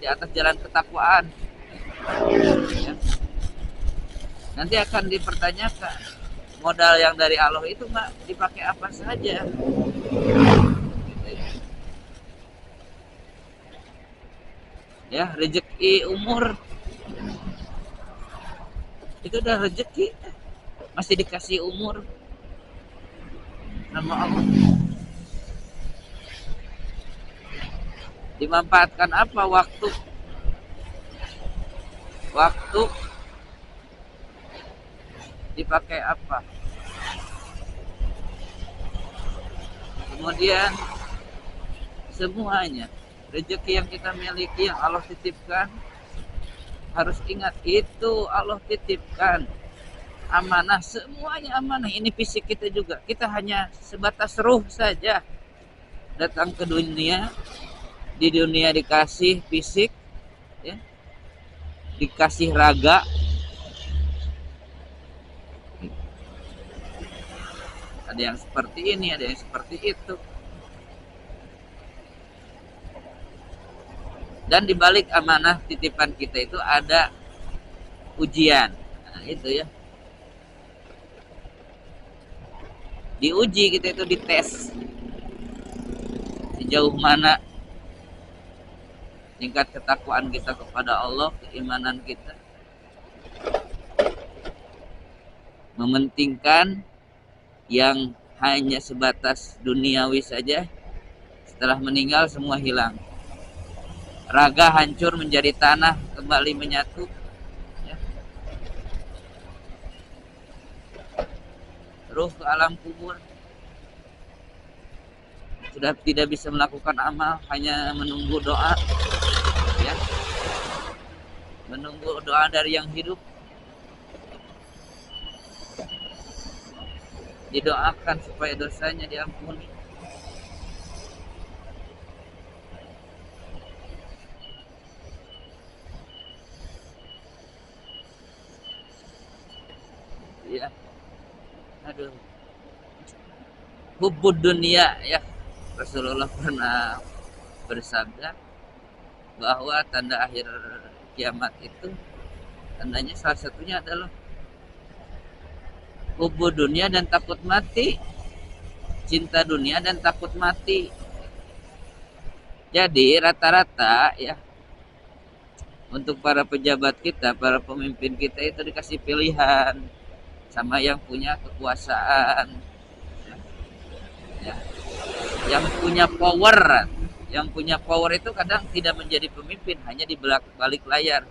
di atas jalan ketakwaan. Ya. Nanti akan dipertanyakan modal yang dari Allah itu nggak dipakai apa saja. Ya, rezeki umur itu udah rezeki, masih dikasih umur sama Allah. Dimanfaatkan apa waktu? Waktu dipakai apa? Kemudian semuanya rezeki yang kita miliki, yang Allah titipkan, harus ingat itu Allah titipkan amanah, semuanya amanah. Ini fisik kita juga, kita hanya sebatas ruh saja datang ke dunia. Di dunia dikasih fisik, ya, dikasih raga, ada yang seperti ini, ada yang seperti itu. Dan dibalik amanah titipan kita itu ada ujian. Nah, itu ya. Diuji kita itu, dites. Sejauh mana tingkat ketakwaan kita kepada Allah, keimanan kita. Mementingkan yang hanya sebatas duniawi saja, setelah meninggal semua hilang. Raga hancur menjadi tanah, kembali menyatu. Ya. Ruh ke alam kubur. Sudah tidak bisa melakukan amal, hanya menunggu doa. Ya. Menunggu doa dari yang hidup. Didoakan supaya dosanya diampuni. Ya. Aduh. Hubbud dunia, ya. Rasulullah pernah bersabda bahwa tanda akhir kiamat itu, tandanya salah satunya adalah hubbud dunia dan takut mati. Cinta dunia dan takut mati. Jadi rata-rata ya, untuk para pejabat kita, para pemimpin kita itu dikasih pilihan sama yang punya kekuasaan, ya. Yang punya power. Yang punya power itu kadang tidak menjadi pemimpin, hanya di balik layar.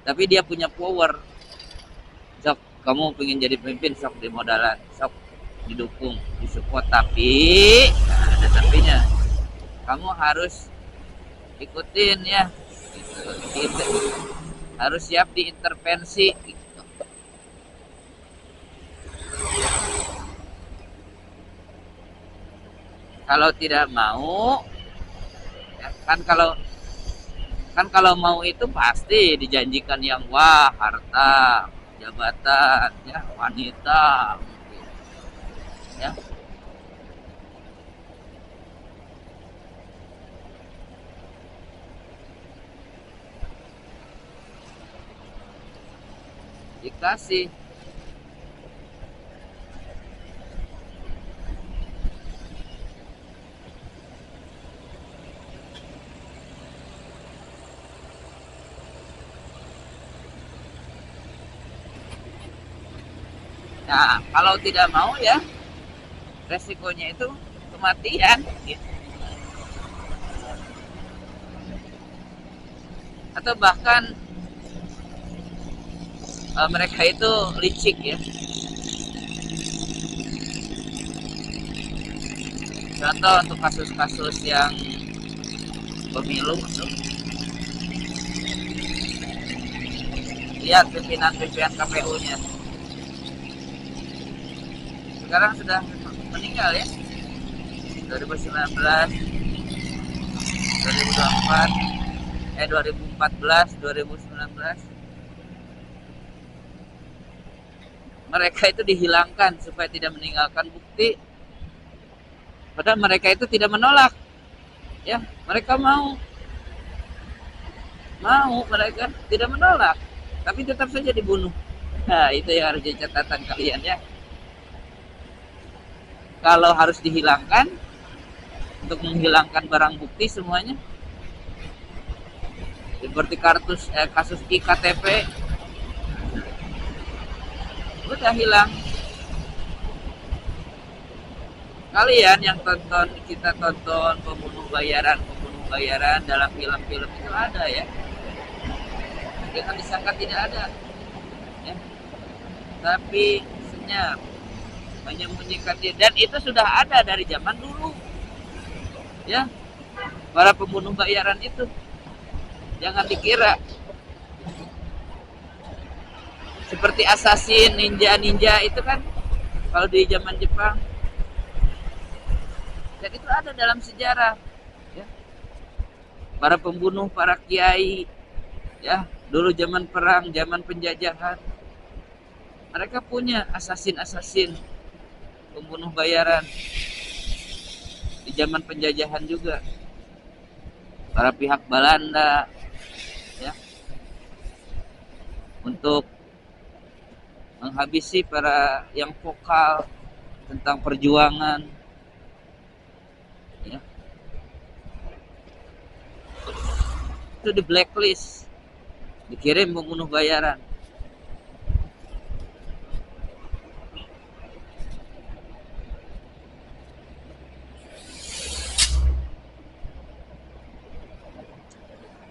Tapi dia punya power. Sok, kamu pengen jadi pemimpin, sok di modalan, sok didukung, disupport. Tapi ada tapinya. Kamu harus ikutin ya. Gitu. Harus siap diintervensi. Gitu. Kalau tidak mau, ya, kan kalau mau itu pasti dijanjikan yang wah, harta, jabatan, ya, wanita, ya. Dikasih. Nah, kalau tidak mau ya resikonya itu kematian. Gitu. Atau bahkan mereka itu licik ya. Contoh untuk kasus-kasus yang pemilu tuh, lihat pimpinan-pimpinan KPU-nya. Sekarang sudah meninggal ya. 2019, 2024, 2014, 2019. Mereka itu dihilangkan supaya tidak meninggalkan bukti. Padahal mereka itu tidak menolak. Ya, mereka mau. Mau, mereka tidak menolak, tapi tetap saja dibunuh. Nah, itu yang harus jadi catatan kalian ya. Kalau harus dihilangkan, untuk menghilangkan barang bukti semuanya, seperti kasus IKTP, udah hilang. Kalian yang kita tonton pembunuh bayaran dalam film-film itu ada ya, jangan disangka tidak ada ya. Tapi senyap menyembunyikan diri, dan itu sudah ada dari zaman dulu ya, para pembunuh bayaran itu. Jangan dikira seperti assassin, ninja itu kan kalau di zaman Jepang, dan itu ada dalam sejarah ya. Para pembunuh, para kiai ya, dulu zaman perang, zaman penjajahan, mereka punya assassin pembunuh bayaran. Di zaman penjajahan juga para pihak Belanda ya, untuk menghabisi para yang vokal tentang perjuangan ya, itu di blacklist, dikirim pembunuh bayaran.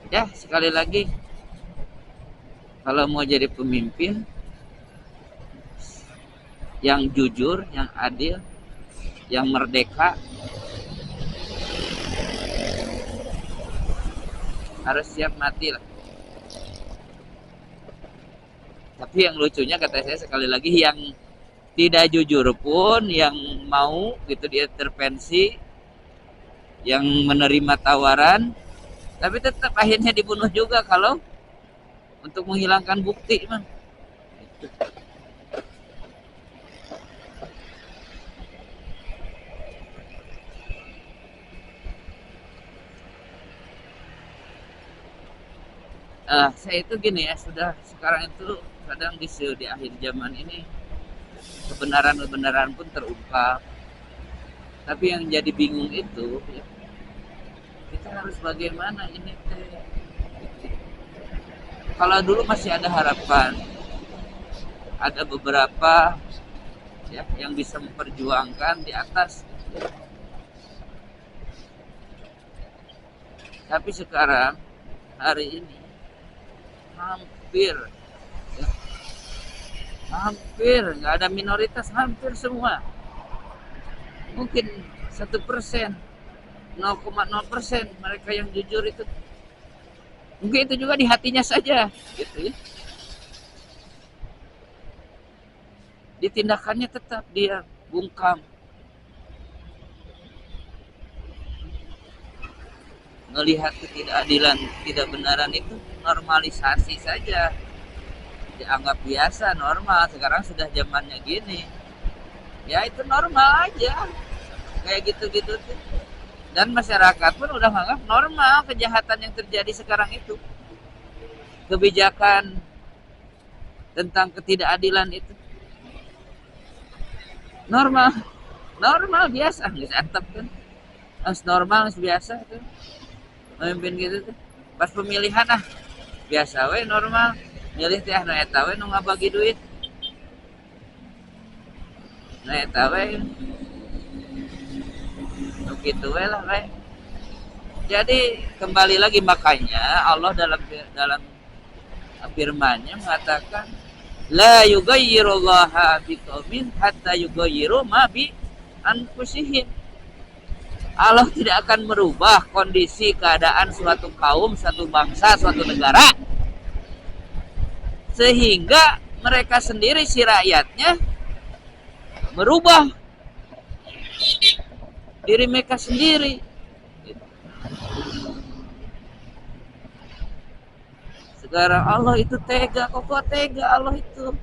Ya, sekali lagi, kalau mau jadi pemimpin yang jujur, yang adil, yang merdeka, harus siap mati lah. Tapi yang lucunya, kata saya sekali lagi, yang tidak jujur pun, yang mau gitu diintervensi, yang menerima tawaran, tapi tetap akhirnya dibunuh juga kalau untuk menghilangkan bukti, man. Saya itu gini ya, sudah sekarang itu kadang di akhir zaman ini kebenaran pun terungkap, tapi yang jadi bingung itu ya, kita harus bagaimana ini teh. Kalau dulu masih ada harapan, ada beberapa ya yang bisa memperjuangkan di atas. Tapi sekarang hari ini hampir ya, hampir nggak ada minoritas, hampir semua. Mungkin 1%, 0,0% mereka yang jujur itu. Mungkin itu juga di hatinya saja, gitu ya. Di tindakannya tetap dia bungkam, melihat ketidakadilan, ketidakbenaran itu normalisasi saja, dianggap biasa, normal. Sekarang sudah zamannya gini, ya itu normal aja, kayak gitu-gitu tuh. Dan masyarakat pun udah menganggap normal kejahatan yang terjadi sekarang itu, kebijakan tentang ketidakadilan itu normal biasa, nggak antep kan, harus normal, biasa tuh memimpin gitu tuh. Pas pemilihan biasa we, normal milih teh nu eta we nu ngabagi duit, nu eta we nu kitu we lah we. Jadi kembali lagi, makanya Allah dalam firman-Nya mengatakan la yughayyirullaha biqaumin hatta yughayyiru ma bi anfusihim. Allah tidak akan merubah kondisi keadaan suatu kaum, suatu bangsa, suatu negara sehingga mereka sendiri, si rakyatnya, merubah diri mereka sendiri. Sekarang Allah itu tega, kok tega Allah itu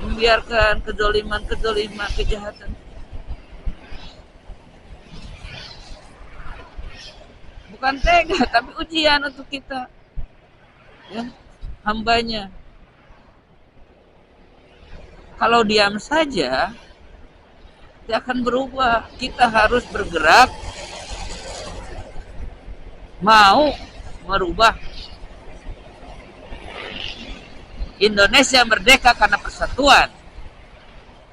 membiarkan kedoliman, kejahatan. Bukan tega, tapi ujian untuk kita. ya, hambanya. Kalau diam saja, dia akan berubah. Kita harus bergerak, mau merubah Indonesia merdeka karena persatuan.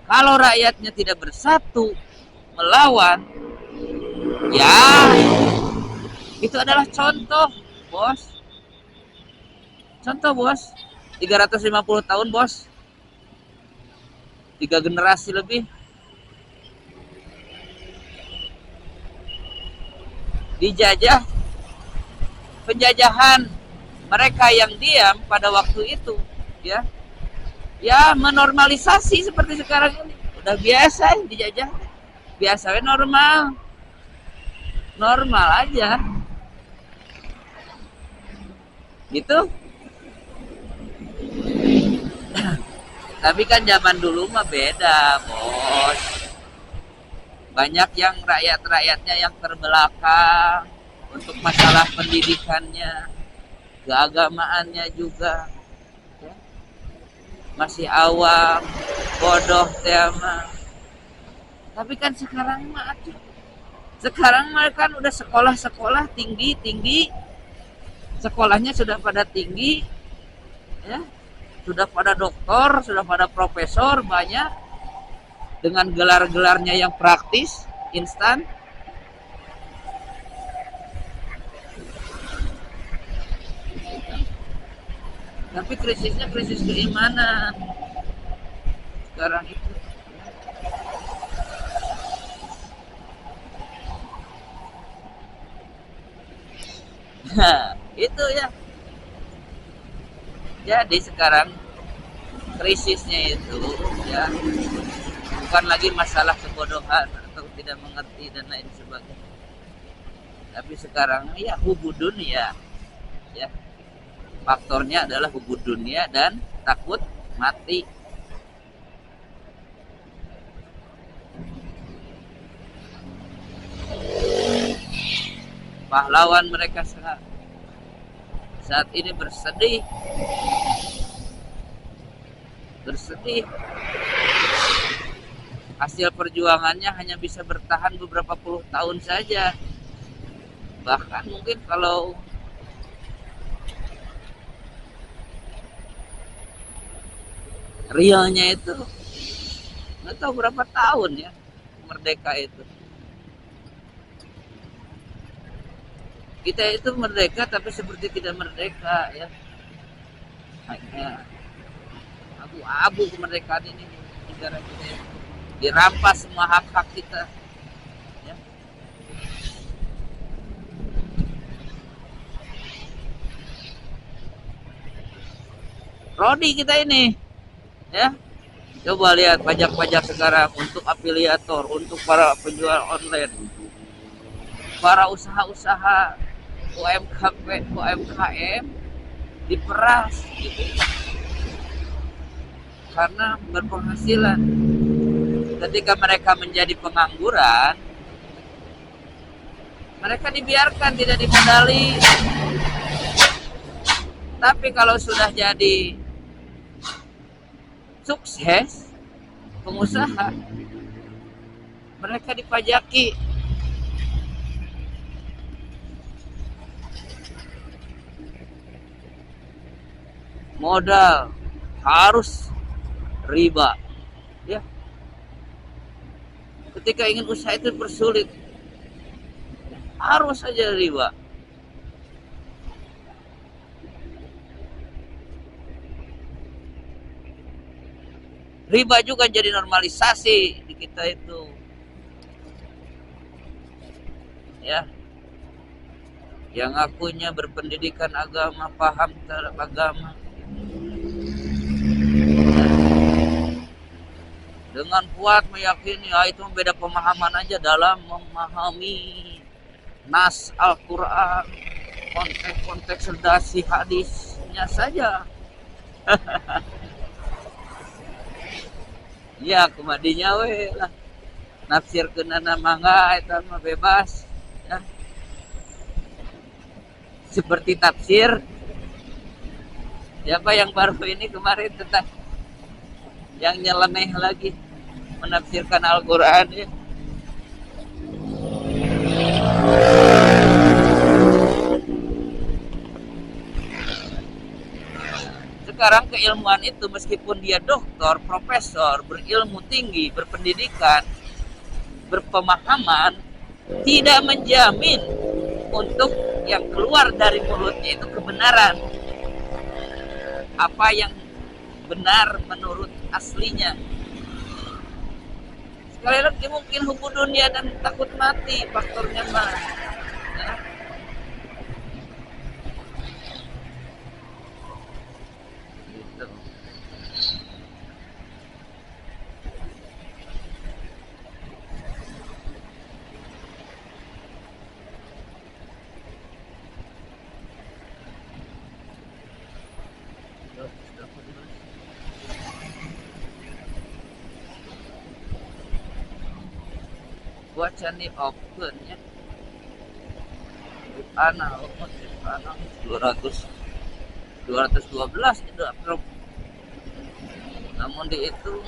Kalau rakyatnya tidak bersatu melawan, ya itu adalah contoh, bos. Contoh, bos. 350 tahun, bos. 3 generasi lebih. Dijajah. Penjajahan mereka yang diam pada waktu itu, ya. Ya, menormalisasi seperti sekarang ini. Udah biasa dijajah. Biasanya normal. Normal aja. Gitu. Tapi kan zaman dulu mah beda, bos. Banyak yang rakyat-rakyatnya yang terbelakang untuk masalah pendidikannya, keagamaannya juga. Ya. Masih awam, bodoh tema. Tapi kan sekarang mah aduh. Sekarang mah kan udah sekolah-sekolah tinggi-tinggi. Sekolahnya sudah pada tinggi. Ya. Sudah pada doktor, sudah pada profesor banyak dengan gelar-gelarnya yang praktis, instan. Tapi krisisnya krisis keimanan sekarang itu. Nah, itu ya. Jadi sekarang krisisnya itu ya bukan lagi masalah kebodohan atau tidak mengerti dan lain sebagainya. Tapi sekarang ya hubud dunia, ya faktornya adalah hubud dunia dan takut mati. Pahlawan mereka saat ini bersedih hasil perjuangannya hanya bisa bertahan beberapa puluh tahun saja. Bahkan mungkin kalau realnya itu nggak tahu berapa tahun ya merdeka itu. Kita itu merdeka tapi seperti tidak merdeka ya. Hanya abu-abu kemerdekaan ini negara kita ya. Dirampas semua hak-hak kita ya. Rodi kita ini ya. Coba lihat pajak-pajak sekarang untuk afiliator, untuk para penjual online, para usaha-usaha UMKM diperas gitu. Karena berpenghasilan. Ketika mereka menjadi pengangguran, mereka dibiarkan tidak dimodali. Tapi kalau sudah jadi sukses pengusaha, mereka dipajaki. Modal harus riba ya. Ketika ingin usaha itu bersulit harus saja riba. Riba juga jadi normalisasi di kita itu ya. Yang akunya berpendidikan agama, paham terhadap agama, dengan kuat meyakini itu beda pemahaman aja dalam memahami nas Al-Quran, konteks-konteks sedasi hadisnya saja. Ya kumadinya we lah nafsir kenana mangga itu mah bebas ya. Seperti tafsir Siapa yang baru ini kemarin tentang yang nyeleneh lagi menafsirkan Al-Quran ya. Sekarang keilmuan itu meskipun dia doktor, profesor, berilmu tinggi, berpendidikan, berpemahaman, tidak menjamin untuk yang keluar dari mulutnya itu kebenaran. Apa yang benar menurut aslinya. Sekali lagi mungkin hubu dunia dan takut mati faktornya mah. Ya. Gitu. Cuaca nih open ya. Anak, 212 itu approve. Namun dihitung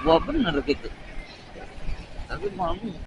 gua bener gitu. Tapi mau